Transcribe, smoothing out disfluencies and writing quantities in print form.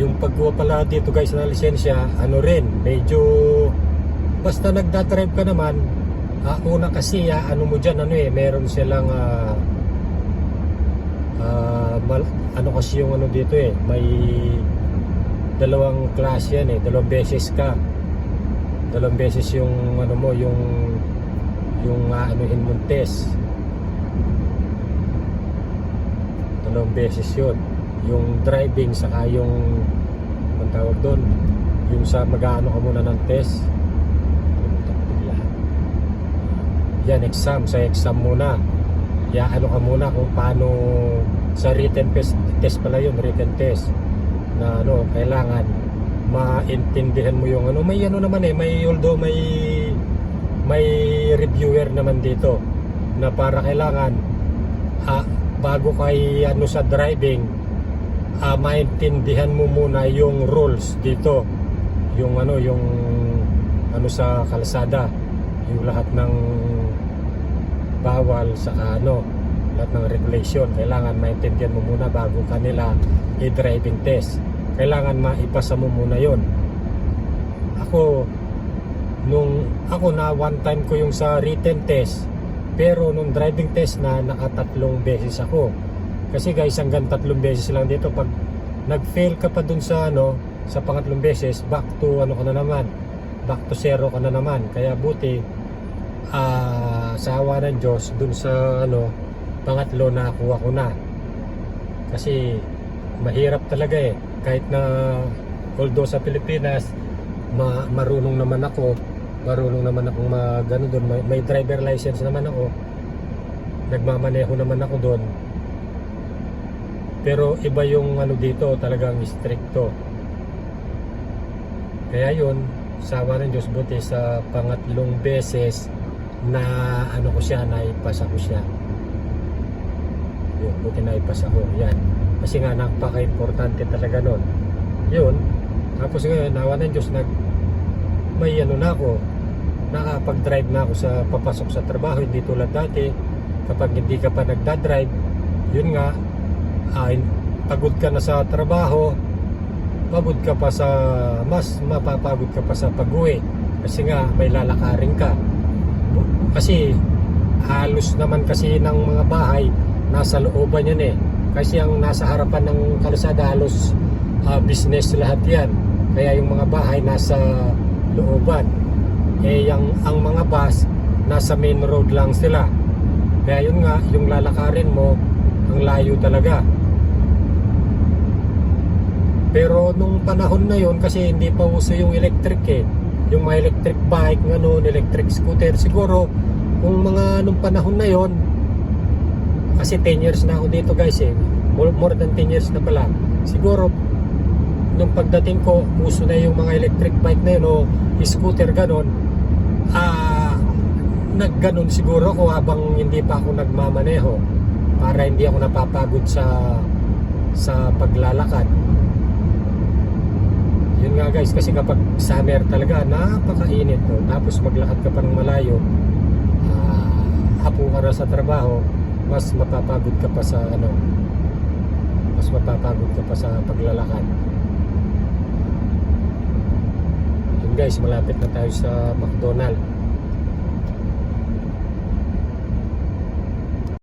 yung pagkuha pala dito guys na lisensya, ano rin, medyo basta nagdadrive ka naman, una kasi ano mo dyan, meron silang ano kasi yung ano dito may dalawang klase yan dalawang beses yung ano mo, yung anuhin mong test, dalawang beses yun, yung driving saka yung ang tawag doon, yung sa mag-aano ka muna ng test, yan, exam, sa exam muna, ano ka muna kung paano sa written test pala yun, written test na kailangan maintindihan mo yung may naman may although may reviewer naman dito na para kailangan bago kay sa driving, maintindihan mo muna yung rules dito, yung sa kalsada, yung lahat ng bawal sa lahat ng regulation, kailangan maintindihan mo muna bago kanila i-driving test, kailangan maipasa mo muna yon. Ako na one time ko yung sa written test, pero nung driving test na nakatatlong beses ako. Kasi guys, hanggang 3 beses lang dito. Pag nag-fail ka pa dun sa sa pangatlong beses, back to back to zero ka na naman. Kaya buti sa awa ng Diyos, dun sa pangatlo na kuha ko na. Kasi mahirap talaga kahit na although sa Pilipinas marunong naman akong doon, may driver license naman ako, nagmamaneho naman ako doon, pero iba yung dito, talagang stricto. Kaya yun, sa awa ng Diyos, buti sa pangatlong beses na ko siya, naipasa ko siya. Yun, buti naipasa ko yan, kasi nga napaka-importante talaga nun yun. Tapos ngayon, awa ng Diyos, may na ako, nakapag-drive na ako sa papasok sa trabaho, hindi tulad dati kapag hindi ka pa nagdadrive, yun nga, pagod ka na sa trabaho, mas mapapagod ka pa sa pag-uwi, kasi nga may lalakarin ka, kasi halos naman kasi ng mga bahay nasa looban yan kasi ang nasa harapan ng kalsada halos business lahat yan, kaya yung mga bahay nasa looban, ang mga bus nasa main road lang sila, kaya yun nga, yung lalakarin mo ang layo talaga. Pero nung panahon na yun, kasi hindi pa uso yung electric yung mga electric bike, electric scooter, siguro kung mga nung panahon na yun, kasi 10 years na ako dito guys more than 10 years na pala, siguro nung pagdating ko, uso na yung mga electric bike na yun o scooter nagganon siguro ako habang hindi pa ako nagmamaneho, para hindi ako napapagod sa paglalakad. Yun nga guys, kasi kapag summer talaga napakainit tapos maglakad ka pa ng malayo, hapo ka na sa trabaho, mas mapapagod ka pa sa paglalakad. Yun guys, malapit na tayo sa McDonald's.